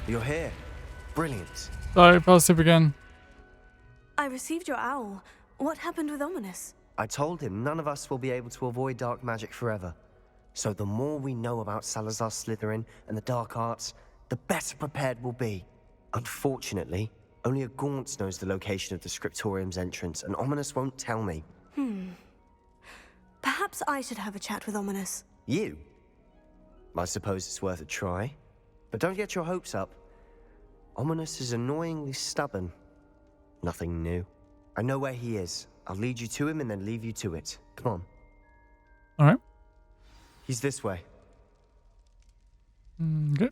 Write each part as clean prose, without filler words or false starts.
You're here. Brilliant. Sorry, fell asleep again. I received your owl. What happened with Ominous? I told him none of us will be able to avoid dark magic forever. So the more we know about Salazar Slytherin and the dark arts, the better prepared we'll be. Unfortunately, only a Gaunt knows the location of the Scriptorium's entrance, and Ominous won't tell me. Perhaps I should have a chat with Ominous. You? I suppose it's worth a try. But don't get your hopes up. Ominous is annoyingly stubborn. Nothing new. I know where he is. I'll lead you to him and then leave you to it. Come on. All right. He's this way. Good.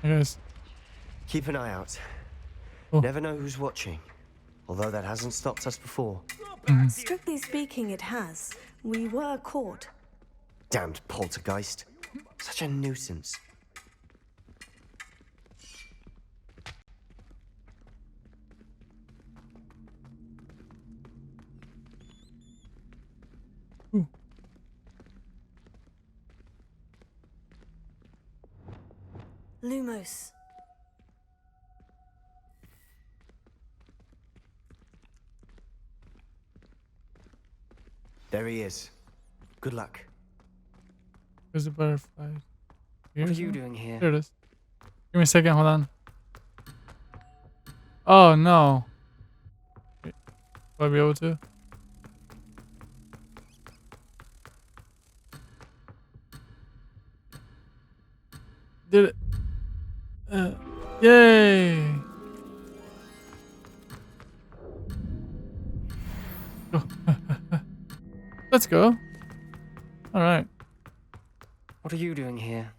Hey guys. Keep an eye out. Oh. Never know who's watching. Although that hasn't stopped us before. Strictly speaking, it has. We were caught. Damned poltergeist. Such a nuisance. Ooh. Lumos. There he is. Good luck. There's a butterfly. What are you doing here? There it is. Give me a second, hold on. Oh no. Wait, will I be able to? Did it. Yay! Oh. Let's go. Alright. What are you doing here?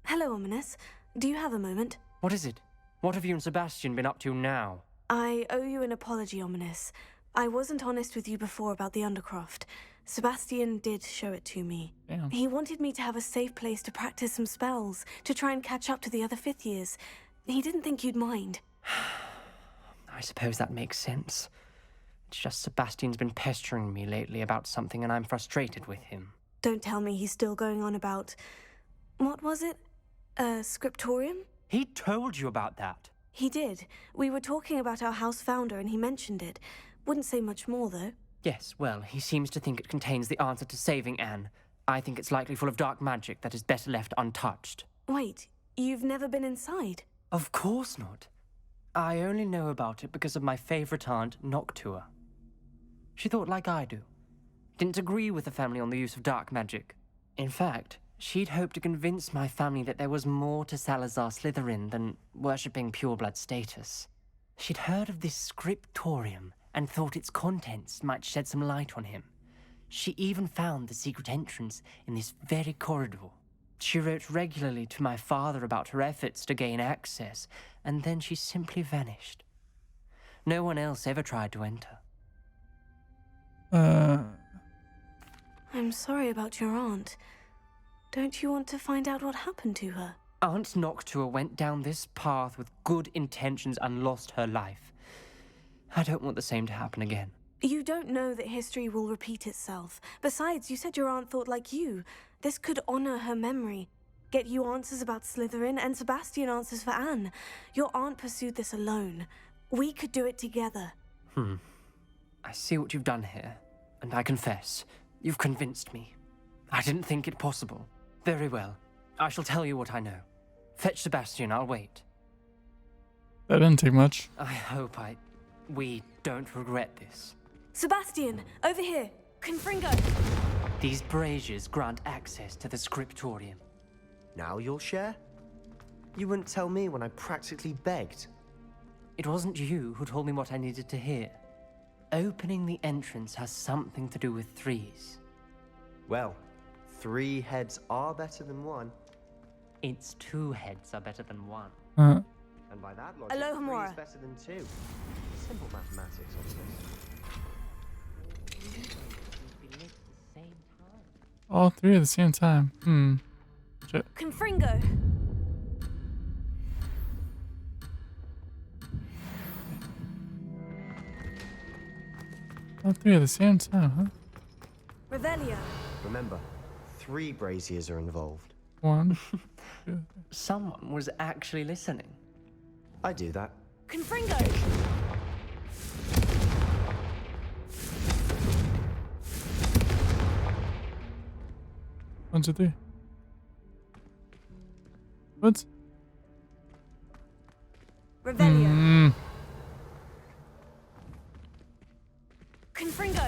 Hello, Ominous. Do you have a moment? What is it? What have you and Sebastian been up to now? I owe you an apology, Ominous. I wasn't honest with you before about the Undercroft. Sebastian did show it to me. Damn. He wanted me to have a safe place to practice some spells, to try and catch up to the other fifth years. He didn't think you'd mind. I suppose that makes sense. It's just Sebastian's been pestering me lately about something and I'm frustrated with him. Don't tell me he's still going on about... What was it? Scriptorium? He told you about that? He did. We were talking about our house founder and he mentioned it. Wouldn't say much more, though. Yes, well, he seems to think it contains the answer to saving Anne. I think it's likely full of dark magic that is better left untouched. Wait, you've never been inside? Of course not. I only know about it because of my favorite aunt, Noctua. She thought like I do. Didn't agree with the family on the use of dark magic. In fact, she'd hoped to convince my family that there was more to Salazar Slytherin than worshipping pureblood status. She'd heard of this scriptorium and thought its contents might shed some light on him. She even found the secret entrance in this very corridor. She wrote regularly to my father about her efforts to gain access, and then she simply vanished. No one else ever tried to enter. I'm sorry about your aunt. Don't you want to find out what happened to her? Aunt Noctua went down this path with good intentions and lost her life. I don't want the same to happen again. You don't know that history will repeat itself. Besides, you said your aunt thought like you. This could honor her memory. Get you answers about Slytherin and Sebastian answers for Anne. Your aunt pursued this alone. We could do it together. I see what you've done here, and I confess, you've convinced me. I didn't think it possible. Very well. I shall tell you what I know. Fetch Sebastian, I'll wait. That didn't take much. I hope we don't regret this. Sebastian, over here. Confringo. These braziers grant access to the scriptorium. Now you'll share? You wouldn't tell me when I practically begged. It wasn't you who told me what I needed to hear. Opening the entrance has something to do with threes. Well, 3 heads are better than 1. It's 2 heads are better than 1. And by that logic, Aloha 3 Mora. is better than 2. Simple mathematics, obviously. All 3 at the same time. Shit. Confringo. All 3 at the same time, huh? Revelio. Remember, 3 braziers are involved. 1. Someone was actually listening. I do that. Confringo! One, two, three. What? Revelio. Confringo!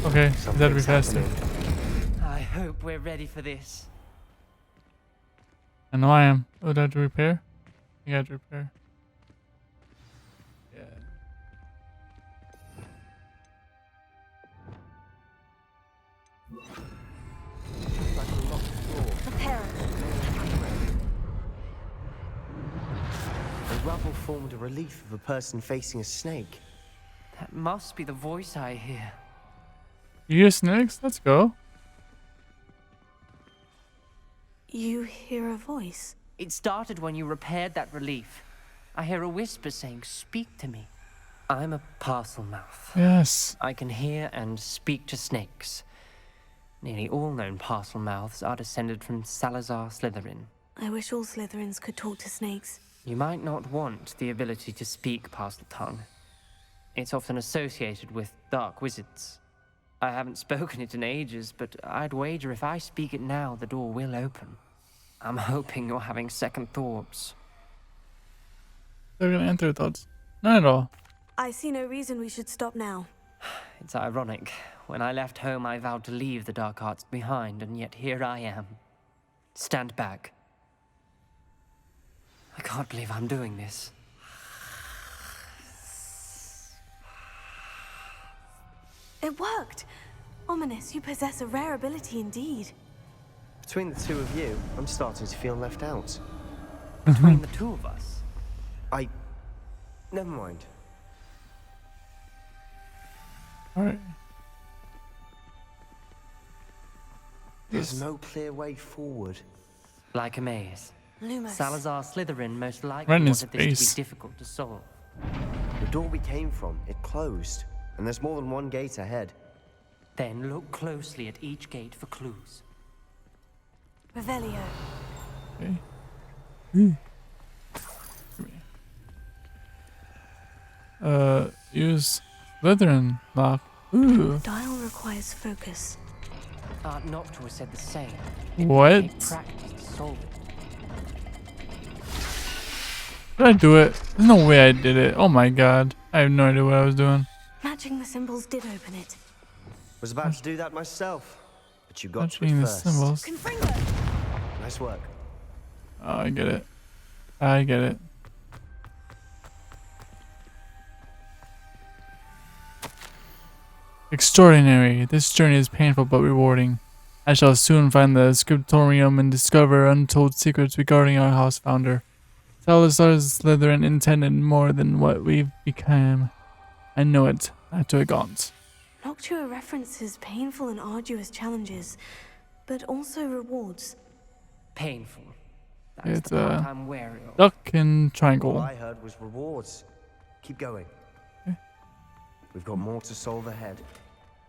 Okay, that'll be Something's faster. happening. I hope we're ready for this. I know I am. Oh, do I have to repair? I got to repair. Yeah. Like a locked door. Prepare. The rubble formed a relief of a person facing a snake. That must be the voice I hear. You hear snakes? Let's go. You hear a voice. It started when you repaired that relief. I hear a whisper saying, "Speak to me." I'm a parcel mouth. Yes. I can hear and speak to snakes. Nearly all known parcel mouths are descended from Salazar Slytherin. I wish all Slytherins could talk to snakes. You might not want the ability to speak parcel tongue. It's often associated with dark wizards. I haven't spoken it in ages, but I'd wager if I speak it now, the door will open. I'm hoping you're having second thoughts. They're gonna enter thoughts. Not at all. I see no reason we should stop now. It's ironic. When I left home, I vowed to leave the dark arts behind, and yet here I am. Stand back. I can't believe I'm doing this. It worked! Ominous, you possess a rare ability indeed. Between the two of you, I'm starting to feel left out. Between the two of us. Never mind. Alright. There's no clear way forward. Like a maze. Lumos. Salazar Slytherin most likely Right in wanted his this face. to be difficult to solve. The door we came from, it closed. And there's more than one gate ahead. Then look closely at each gate for clues. Revelio. Okay. Come here. Use Slytherin lock. Ooh. Dial requires focus. Noctua said the same. What? Take practice to solve it. Did I do it? There's no way I did it. Oh my god. I have no idea what I was doing. Matching the symbols did open it. Was about to do that myself. But you got to it Touching the first. symbols. Confringo! Nice work. Oh, I get it. I get it. Extraordinary. This journey is painful but rewarding. I shall soon find the scriptorium and discover untold secrets regarding our house founder. Salazar Slytherin intended more than what we've become. I know it. Not to a gaunt. Noctua references painful and arduous challenges, but also rewards. Painful. That's It's the part I'm wary of. duck and All triangle. I heard was rewards. Keep going. Okay. We've got more to solve ahead.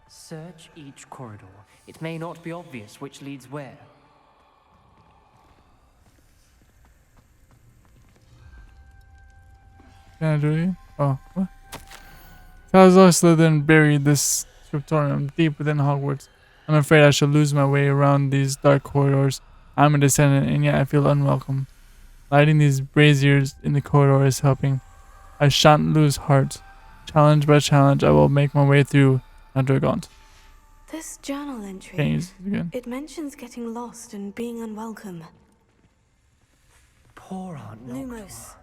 Search each corridor. It may not be obvious which leads where. Can I do it again? Oh, what? Salazar Slytherin buried this scriptorium deep within Hogwarts. I'm afraid I shall lose my way around these dark corridors. I'm a descendant, and yet I feel unwelcome. Lighting these braziers in the corridor is helping. I shan't lose heart. Challenge by challenge, I will make my way through under a gaunt. This journal entry, Can't use it again. it mentions getting lost and being unwelcome. Poor Aunt Noctua. Lumos.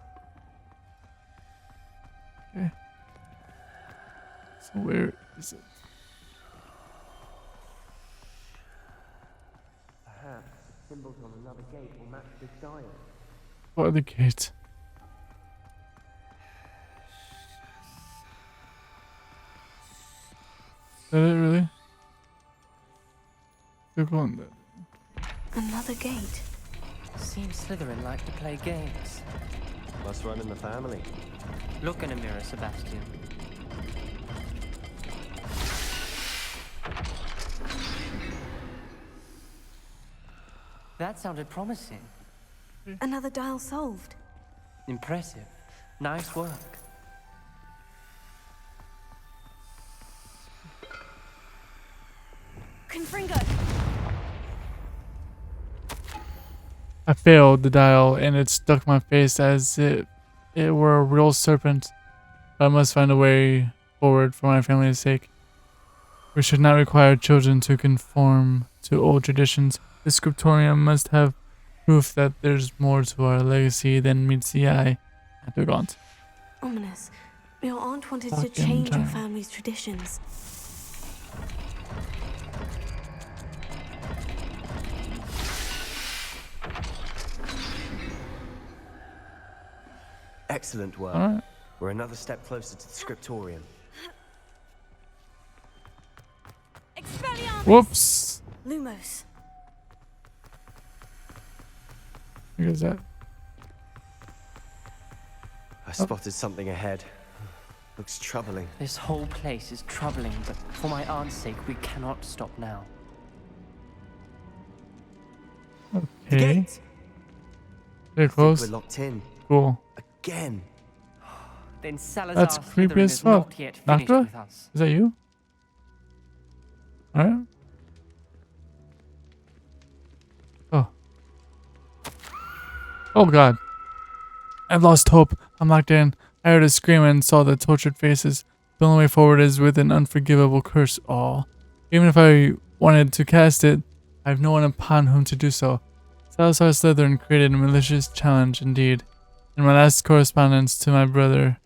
Okay. So where is it? Perhaps symbols on another gate will match this dial. What other gate? Is that it really? Click on that. Another gate. Seems Slytherin like to play games. Must run in the family. Look in a mirror, Sebastian. That sounded promising. Another dial solved. Impressive. Nice work. Confringo! I failed the dial and it stuck my face as if it were a real serpent. But I must find a way forward for my family's sake. We should not require children to conform to old traditions. The scriptorium must have proof that there's more to our legacy than meets the eye. At the gaunt. Ominous. Your aunt wanted to Fucking change your time. family's traditions. Excellent work. Alright. We're another step closer to the scriptorium. Expelliarmus! Whoops! Lumos. Look at that. I spotted something ahead. Looks troubling. This whole place is troubling, but for my aunt's sake, we cannot stop now. The Okay. gate! They're I think close. we're locked in. Cool. Again. Then Salazar That's creepy Slytherin as is fuck. not yet finished Doctor? with us. Is that you? Alright. Oh. Oh god. I've lost hope. I'm locked in. I heard a scream and saw the tortured faces. The only way forward is with an unforgivable curse. Aw. Even if I wanted to cast it, I have no one upon whom to do so. Salazar Slytherin created a malicious challenge indeed. In my last correspondence to my brother,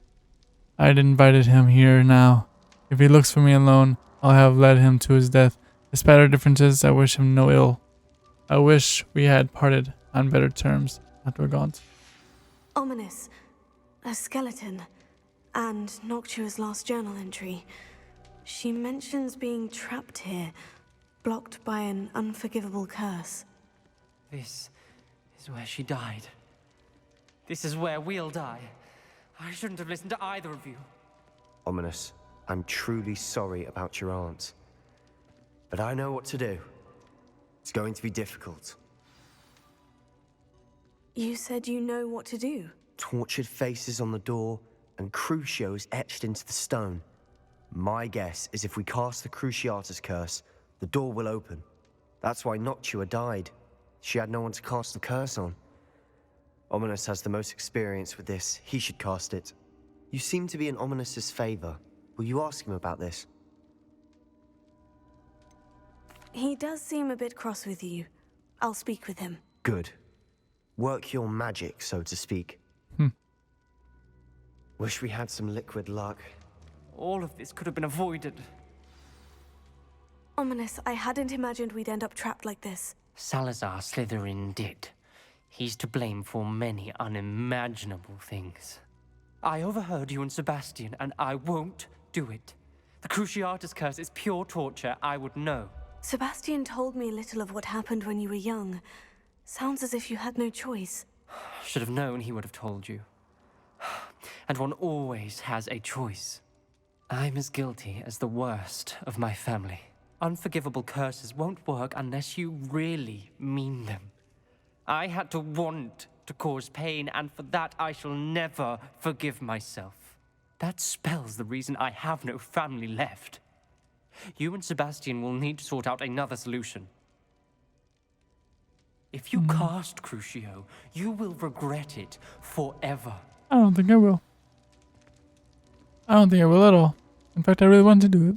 I'd invited him here now. If he looks for me alone, I'll have led him to his death. Despite our differences, I wish him no ill. I wish we had parted on better terms after we're gone. Ominous. A skeleton. And Noctua's last journal entry. She mentions being trapped here, blocked by an unforgivable curse. This is where she died. This is where we'll die. I shouldn't have listened to either of you. Ominous. I'm truly sorry about your aunt. But I know what to do. It's going to be difficult. You said you know what to do. Tortured faces on the door, and Crucio is etched into the stone. My guess is if we cast the Cruciatus curse, the door will open. That's why Noctua died. She had no one to cast the curse on. Ominous has the most experience with this. He should cast it. You seem to be in Ominous's favor. Will you ask him about this? He does seem a bit cross with you. I'll speak with him. Good. Work your magic, so to speak. Wish we had some liquid luck. All of this could have been avoided. Ominous, I hadn't imagined we'd end up trapped like this. Salazar Slytherin did. He's to blame for many unimaginable things. I overheard you and Sebastian, and I won't do it. The Cruciatus curse is pure torture. I would know. Sebastian told me a little of what happened when you were young. Sounds as if you had no choice. Should have known he would have told you. And one always has a choice. I'm as guilty as the worst of my family. Unforgivable curses won't work unless you really mean them. I had to want to cause pain, and for that I shall never forgive myself. That spells the reason I have no family left. You and Sebastian will need to sort out another solution. If you cast Crucio, you will regret it forever. I don't think I will. I don't think I will at all. In fact, I really want to do it.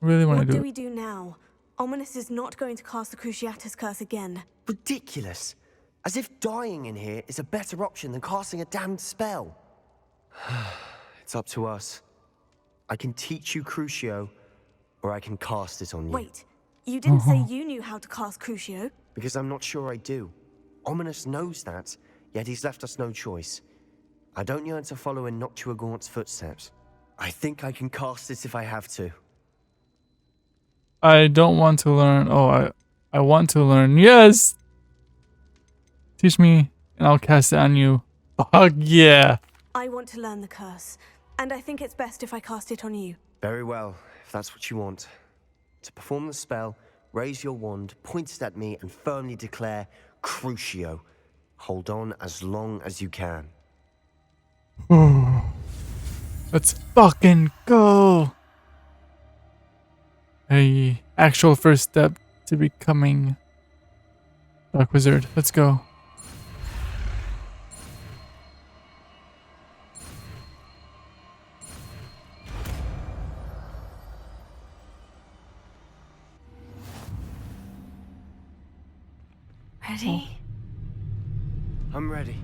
I really want to What do do it. we do now? Ominous is not going to cast the Cruciatus curse again. Ridiculous. As if dying in here is a better option than casting a damned spell. It's up to us. I can teach you Crucio, or I can cast it on you. Wait, you didn't say you knew how to cast Crucio? Because I'm not sure I do. Ominous knows that, yet he's left us no choice. I don't yearn to follow in Noctua Gaunt's footsteps. I think I can cast it if I have to. I don't want to learn. Oh, I want to learn. Yes! Teach me, and I'll cast it on you. Fuck yeah! I want to learn the curse, and I think it's best if I cast it on you. Very well, if that's what you want. To perform the spell, raise your wand, point it at me, and firmly declare, CRUCIO. Hold on as long as you can. Let's fucking go. A actual first step to becoming Dark Wizard. Let's go. Ready? I'm ready.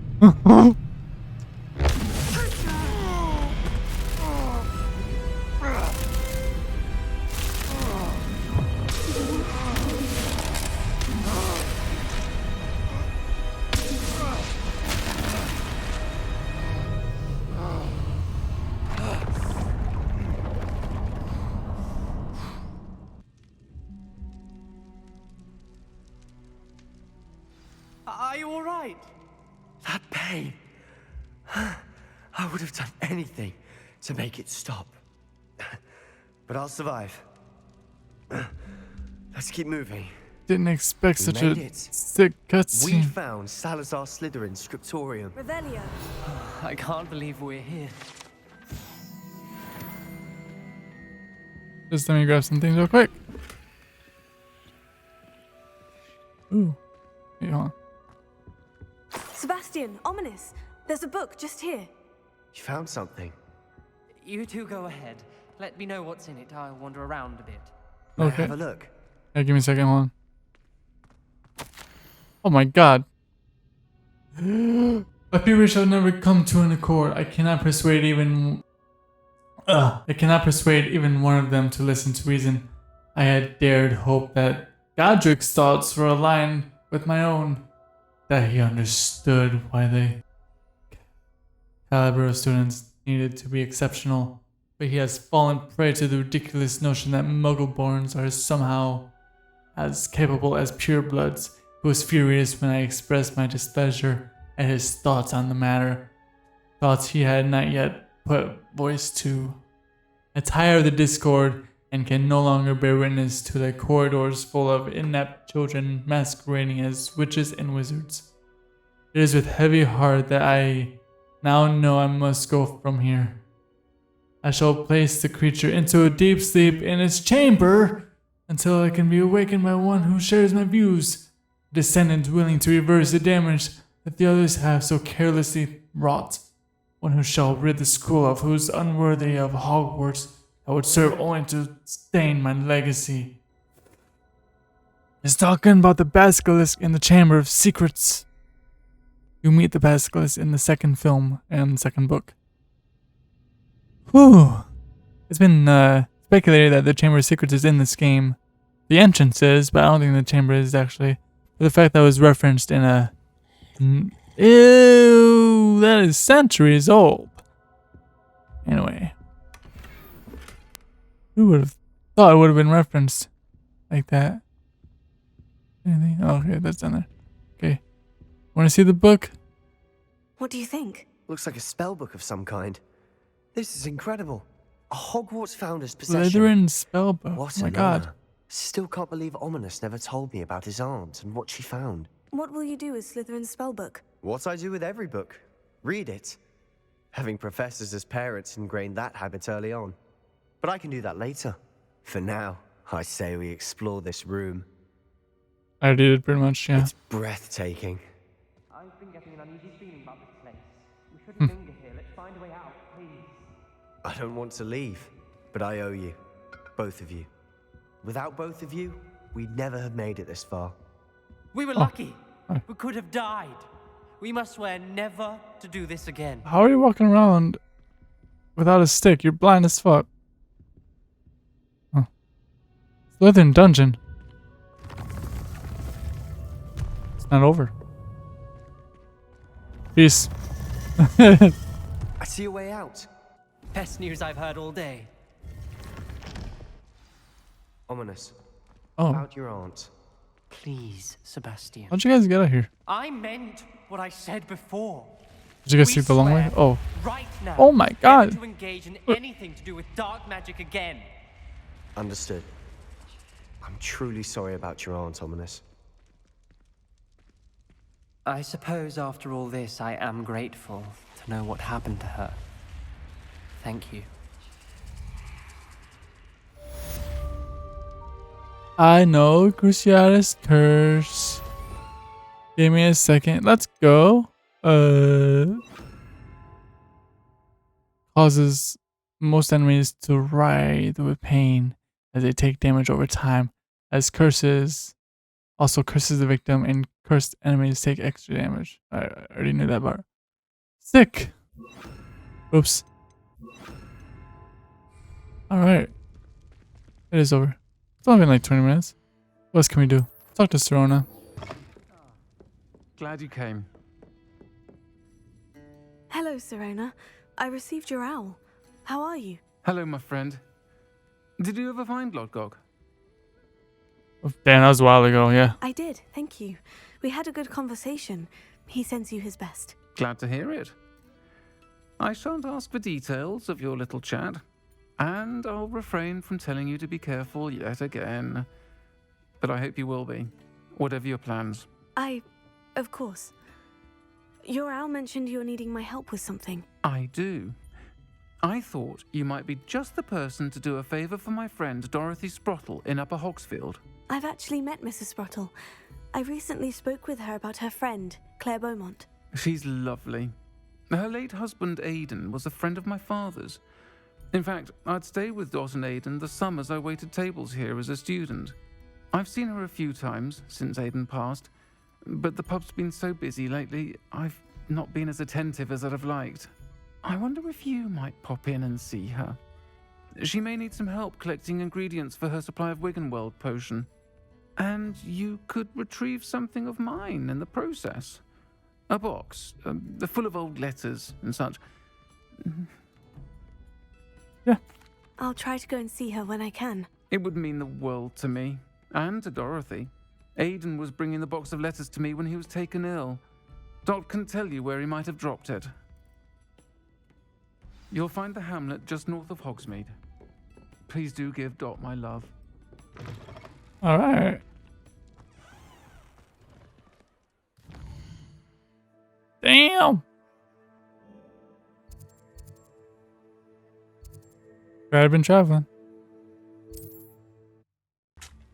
Are you all right? That pain. I would have done anything to make it stop. But I'll survive. Let's keep moving. Didn't expect We such made a it. sick We cutscene. found Salazar Slytherin's scriptorium. Revelio. I can't believe we're here. Just let me grab some things real quick. Ooh. Wait, hold on. Sebastian, ominous. There's a book just here. You found something. You two go ahead. Let me know what's in it. I'll wander around a bit. May I Okay. have a look? Hey, give me a second, hold on. Oh my god. My fear shall never come to an accord. I cannot persuade even one of them to listen to reason. I had dared hope that Godric's thoughts were aligned with my own, that he understood why the caliber of students needed to be exceptional, but he has fallen prey to the ridiculous notion that Muggleborns are somehow as capable as purebloods. He was furious when I expressed my displeasure at his thoughts on the matter, thoughts he had not yet put voice to. I tire of the discord and can no longer bear witness to the corridors full of inept children masquerading as witches and wizards. It is with heavy heart that I now know I must go from here. I shall place the creature into a deep sleep in its chamber until I can be awakened by one who shares my views, a descendant willing to reverse the damage that the others have so carelessly wrought, one who shall rid the school of who's unworthy of Hogwarts that would serve only to stain my legacy. He's talking about the basilisk in the Chamber of Secrets. You meet the basilisk in the second film and second book. Whew. It's been speculated that the Chamber of Secrets is in this game. The entrance is, but I don't think the chamber is actually. For the fact that it was referenced in a... Ew, that is centuries old. Anyway. Who would have thought it would have been referenced like that? Anything? Oh, okay, that's down there. Okay. Want to see the book? What do you think? Looks like a spell book of some kind. This is incredible. A Hogwarts founder's possession. Slytherin spellbook. What Oh my an god. honor. Still can't believe Ominous never told me about his aunt and what she found. What will you do with Slytherin's spellbook? What I do with every book. Read it. Having professors as parents ingrained that habit early on. But I can do that later. For now, I say we explore this room. I already did pretty much, yeah. It's breathtaking. I've been getting an uneasy feeling about this place. We shouldn't linger here. Let's find a way out, please. I don't want to leave, but I owe you. Both of you. Without both of you, we'd never have made it this far. We were lucky. We could have died. We must swear never to do this again. How are you walking around without a stick? You're blind as fuck. Huh. Slytherin dungeon. It's not over. Peace. I see a way out. Best news I've heard all day. Ominous. Oh, About your aunt. Please, Sebastian. how'd you guys get out here? I meant what I said before. Did you guys We take the long way? swear Oh, right now. Oh my God. Never to engage in anything to do with dark magic again. Understood. I'm truly sorry about your aunt, Ominous. I suppose after all this, I am grateful to know what happened to her. Thank you. I know Cruciatus curse. Give me a second. Let's go. Causes most enemies to writhe with pain as they take damage over time. As curses also curses the victim, and cursed enemies take extra damage. I already knew that part. Sick. Oops. Alright. It is over. It's only been like 20 minutes. What else can we do? Talk to Serona. Glad you came. Hello, Serona. I received your owl. How are you? Hello, my friend. Did you ever find Lodgok? Damn, that was a while ago, yeah. I did, thank you. We had a good conversation. He sends you his best. Glad to hear it. I shan't ask for details of your little chat, and I'll refrain from telling you to be careful yet again. But I hope you will be, whatever your plans. Of course. Your owl mentioned you're needing my help with something. I do. I thought you might be just the person to do a favour for my friend Dorothy Sprottle in Upper Hogsfield. I've actually met Mrs. Sprottle. I recently spoke with her about her friend, Claire Beaumont. She's lovely. Her late husband Aidan was a friend of my father's. In fact, I'd stay with Dot and Aidan the summers I waited tables here as a student. I've seen her a few times since Aidan passed, but the pub's been so busy lately, I've not been as attentive as I'd have liked. I wonder if you might pop in and see her. She may need some help collecting ingredients for her supply of Wiggenweld potion. And you could retrieve something of mine in the process. A box, full of old letters and such. Yeah. I'll try to go and see her when I can. It would mean the world to me, and to Dorothy. Aidan was bringing the box of letters to me when he was taken ill. Dot can tell you where he might have dropped it. You'll find the hamlet just north of Hogsmeade. Please do give Dot my love. Alright. Damn. I've been traveling.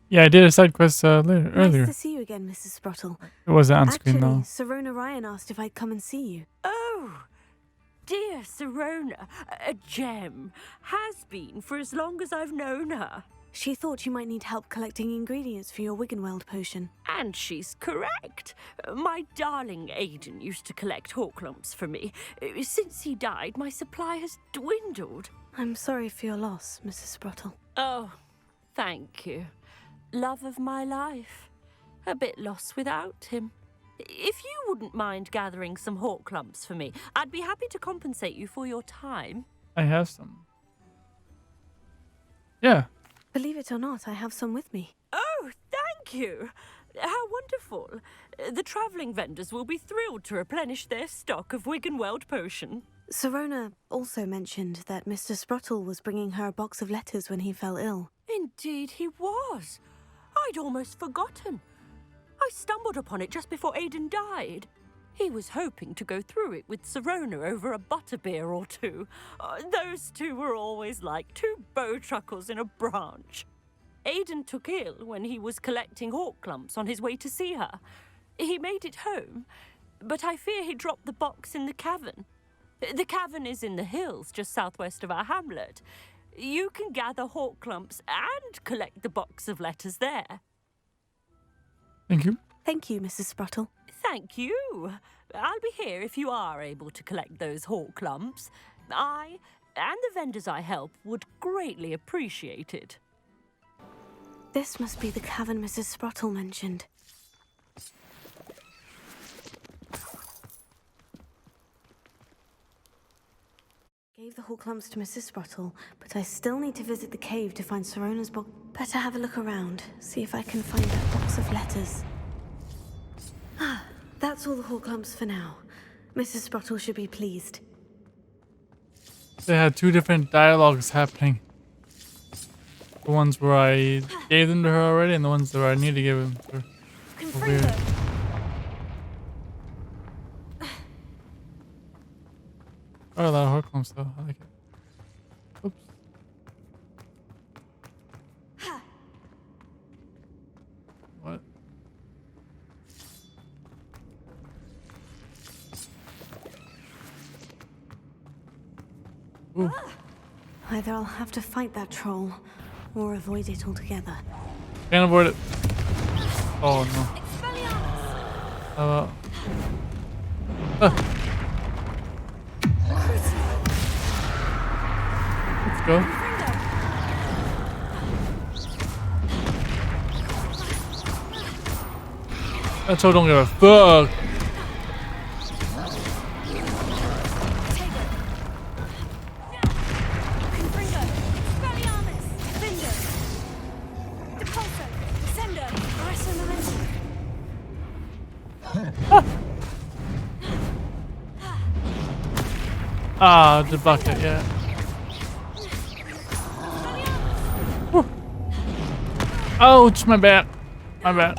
Yeah, I did a side quest earlier. Nice to see you again, Mrs. Sprottle. It wasn't on screen Actually, though. Serona Ryan asked if I'd come and see you. Oh, dear Serona, a gem. Has been for as long as I've known her. She thought you might need help collecting ingredients for your Wiggenweld potion. And she's correct. My darling Aidan used to collect hawk lumps for me. Since he died, my supply has dwindled. I'm sorry for your loss, Mrs. Sprottle. Oh, thank you. Love of my life. A bit lost without him. If you wouldn't mind gathering some hawk lumps for me, I'd be happy to compensate you for your time. I have some. Yeah. Believe it or not, I have some with me. Oh, thank you. How wonderful. The travelling vendors will be thrilled to replenish their stock of Wiggenweld potion. Serona also mentioned that Mr. Sprottle was bringing her a box of letters when he fell ill. Indeed he was. I'd almost forgotten. I stumbled upon it just before Aidan died. He was hoping to go through it with Serona over a butterbeer or two. Those two were always like two bowtruckles in a branch. Aidan took ill when he was collecting hawk lumps on his way to see her. He made it home, but I fear he dropped the box in the cavern. The cavern is in the hills just southwest of our hamlet. You can gather hawk lumps and collect the box of letters there. Thank you. Thank you, Mrs. Sprottle. Thank you. I'll be here if you are able to collect those hawk lumps. I and the vendors I help would greatly appreciate it. This must be the cavern Mrs. Sprottle mentioned. Gave the hawk lumps to Mrs. Sprottle, but I still need to visit the cave to find Serona's box. Better have a look around, see if I can find that box of letters. Ah, that's all the hawk lumps for now. Mrs. Sprottle should be pleased. They had two different dialogues happening. The ones where I gave them to her already, and the ones where I need to give them to her. Confirm Weird. them. Oh, a lot of Horcruxes though. I like it. Oops. What? Ooh. Either I'll have to fight that troll, or avoid it altogether. Can't avoid it. Oh no. How about? Let's go. That troll don't give a fuck. Ah, the bucket, yeah. Whew. Ouch, my bad. My bad.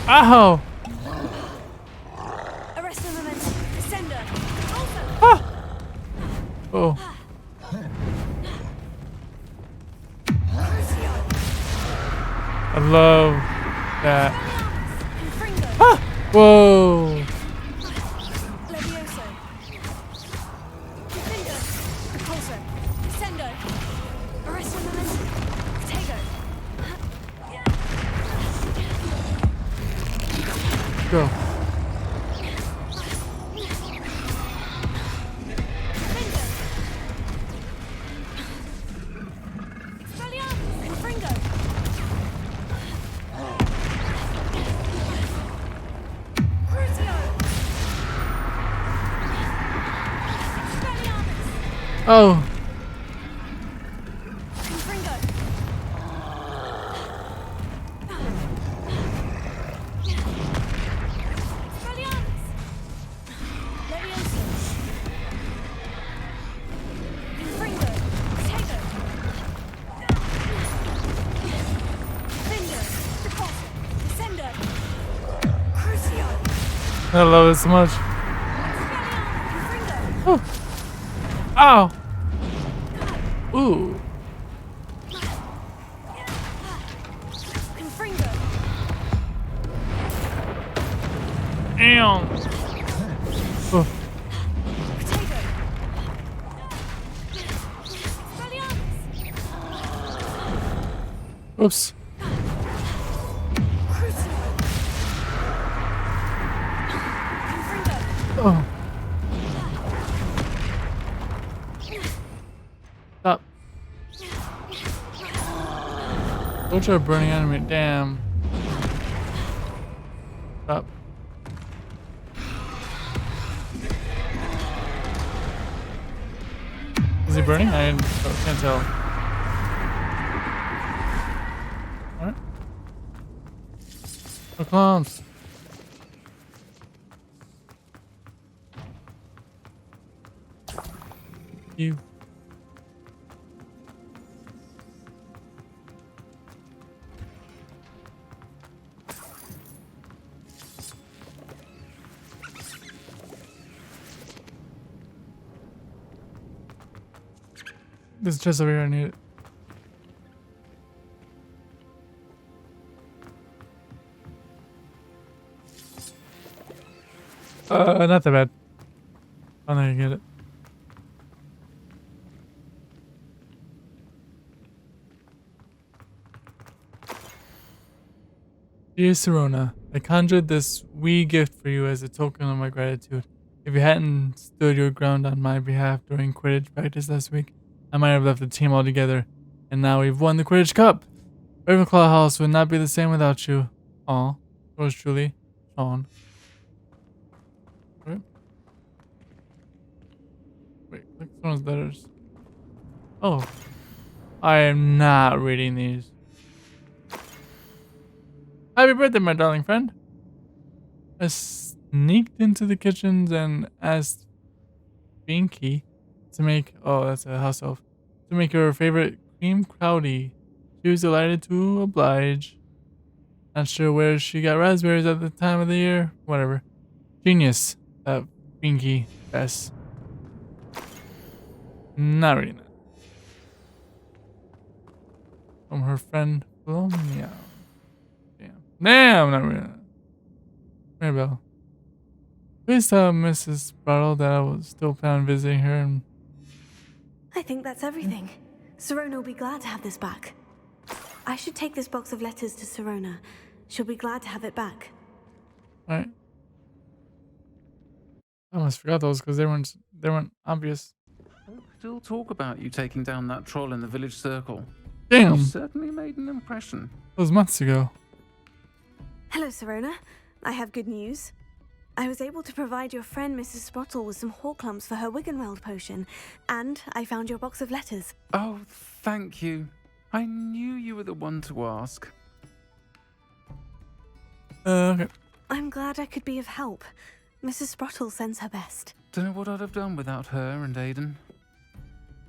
Ow! Ah! Oh. I love that. Ah! Whoa! Go. Oh. I love it so much. Ooh. Ow! Ooh. Damn. Oh. Oops. Oh. Stop. Don't try burning enemy. Damn. Stop. Is he burning? I can't tell. Alright. No clowns. You. This chest over here, I need it. Not that bad. Oh, no, you get it. Dear Serona, I conjured this wee gift for you as a token of my gratitude. If you hadn't stood your ground on my behalf during Quidditch practice last week, I might have left the team altogether. And now we've won the Quidditch Cup! Ravenclaw House would not be the same without you. Aw. Yours truly, Sean. Wait, click someone's letters. Oh. I am not reading these. Happy birthday, my darling friend. I sneaked into the kitchens and asked Binky to make, oh, that's a house elf, to make her favorite cream crowdy. She was delighted to oblige. Not sure where she got raspberries at the time of the year. Whatever. Genius. Pinky S. Not really. From her friend Flomia. Damn, not really. Mirabelle. Please tell Mrs. Bottle that I will still plan on visiting her and I think that's everything. Serona will be glad to have this back. I should take this box of letters to Serona. She'll be glad to have it back. alright. I almost forgot those because they weren't obvious. Folk still talk about you taking down that troll in the village circle. Damn, You that certainly made an impression. was months ago. Hello, Serona. I have good news. I was able to provide your friend Mrs. Sprottle with some Horklumps for her Wiggenweld potion, and I found your box of letters. Oh, thank you. I knew you were the one to ask. Okay. I'm glad I could be of help. Mrs. Sprottle sends her best. Don't know what I'd have done without her and Aidan.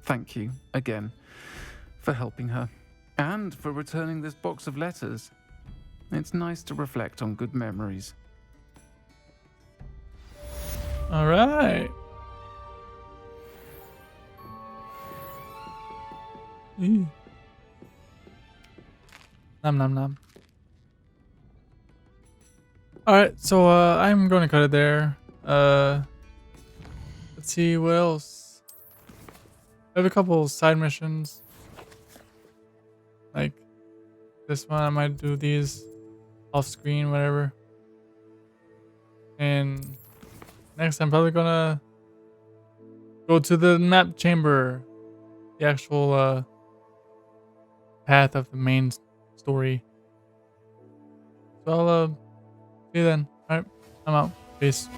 Thank you, again, for helping her. And for returning this box of letters. It's nice to reflect on good memories. Alright. Nom nom nom. Alright, so I'm gonna cut it there. Let's see what else. I have a couple side missions. Like this one, I might do these off screen, whatever. And next I'm probably gonna go to the map chamber. The actual path of the main story. So I'll see you then. Alright, I'm out. Peace.